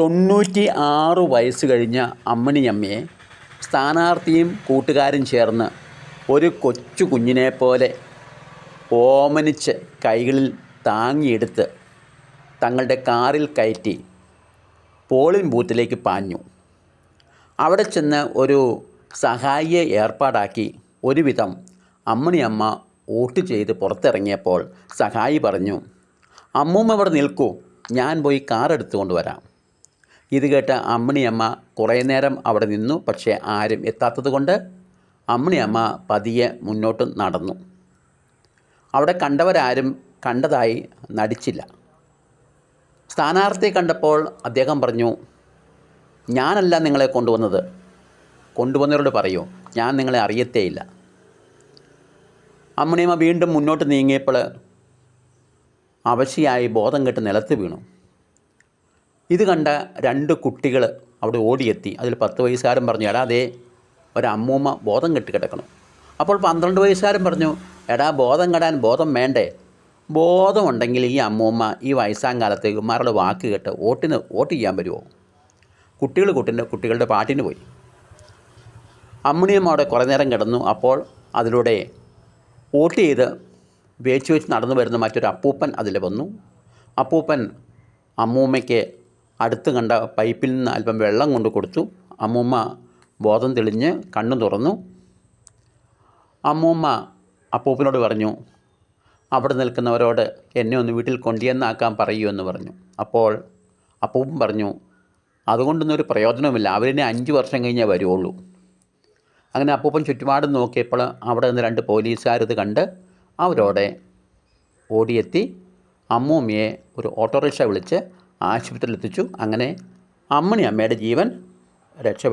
96 വയസ്സ് കഴിഞ്ഞ അമ്മിണിയമ്മയെ സ്ഥാനാർത്ഥിയും കൂട്ടുകാരും ചേർന്ന് ഒരു കൊച്ചു കുഞ്ഞിനെപ്പോലെ ഓമനിച്ച് കൈകളിൽ താങ്ങിയെടുത്ത് തങ്ങളുടെ കാറിൽ കയറ്റി പോളിംഗ് ബൂത്തിലേക്ക് പാഞ്ഞു. അവിടെ ചെന്ന് ഒരു സഹായിയെ ഏർപ്പാടാക്കി ഒരുവിധം അമ്മിണിയമ്മ വോട്ട് ചെയ്ത് പുറത്തിറങ്ങിയപ്പോൾ സഹായി പറഞ്ഞു, അമ്മൂമ്മ ഇവിടെ നിൽക്കൂ, ഞാൻ പോയി കാർ എടുത്തുകൊണ്ട് വരാം. ഇത് കേട്ട് അമ്മിണിയമ്മ കുറേ നേരം അവിടെ നിന്നു. പക്ഷേ ആരും എത്താത്തത് കൊണ്ട് അമ്മിണിയമ്മ പതിയെ മുന്നോട്ട് നടന്നു. അവിടെ കണ്ടവരാരും കണ്ടതായി നടിച്ചില്ല. സ്ഥാനാർത്ഥിയെ കണ്ടപ്പോൾ അദ്ദേഹം പറഞ്ഞു, ഞാനല്ല നിങ്ങളെ കൊണ്ടുവന്നവരോട് പറയൂ, ഞാൻ നിങ്ങളെ അറിയത്തേയില്ല. അമ്മിണിയമ്മ വീണ്ടും മുന്നോട്ട് നീങ്ങിയപ്പോൾ അവശയായി ബോധം കെട്ട് നിലത്ത് വീണു. ഇത് കണ്ട 2 കുട്ടികൾ അവിടെ ഓടിയെത്തി. അതിൽ 10 വയസ്സുകാരൻ പറഞ്ഞു, എടാ അതേ ഒരമ്മൂമ്മ ബോധം കെട്ട് കിടക്കണം. അപ്പോൾ 12 വയസ്സുകാരൻ പറഞ്ഞു, എടാ ബോധം കെടാൻ ബോധം വേണ്ടേ? ബോധമുണ്ടെങ്കിൽ ഈ അമ്മൂമ്മ ഈ വയസ്സാം കാലത്ത് ഇവന്മാരുടെ വാക്ക് കേട്ട് വോട്ട് ചെയ്യാൻ വരുമോ? കുട്ടികളുടെ പാട്ടിന് പോയി. അമ്മിണിയമ്മ അവിടെ കുറേ നേരം കിടന്നു. അപ്പോൾ അതിലൂടെ വോട്ട് ചെയ്ത് വെച്ച് നടന്നു വരുന്ന മറ്റൊരു അപ്പൂപ്പൻ അതിൽ വന്നു. അപ്പൂപ്പൻ അമ്മൂമ്മയ്ക്ക് അടുത്ത് കണ്ട പൈപ്പിൽ നിന്ന് അല്പം വെള്ളം കൊണ്ട് കൊടുത്തു. അമ്മൂമ്മ ബോധം തെളിഞ്ഞ് കണ്ണു തുറന്നു. അമ്മൂമ്മ അപ്പൂപ്പനോട് പറഞ്ഞു, അവിടെ നിൽക്കുന്നവരോട് എന്നെ ഒന്ന് വീട്ടിൽ കൊണ്ടുവന്നാക്കാൻ പറയൂ എന്ന് പറഞ്ഞു. അപ്പോൾ അപ്പൂപ്പൻ പറഞ്ഞു, അതുകൊണ്ടൊന്നും ഒരു പ്രയോജനവുമില്ല, അവരിനെ 5 വർഷം കഴിഞ്ഞേ വരുള്ളൂ. അങ്ങനെ അപ്പൂപ്പൻ ചുറ്റുപാടും നോക്കിയപ്പോൾ അവിടെ നിന്ന് 2 പോലീസുകാരിത് കണ്ട് അവരോടെ ഓടിയെത്തി അമ്മൂമ്മയെ ഒരു ഓട്ടോറിക്ഷ വിളിച്ച് ആശുപത്രിയിൽ എത്തിച്ചു. അങ്ങനെ അമ്മിണിയമ്മയുടെ ജീവൻ രക്ഷപ്പെട്ടു.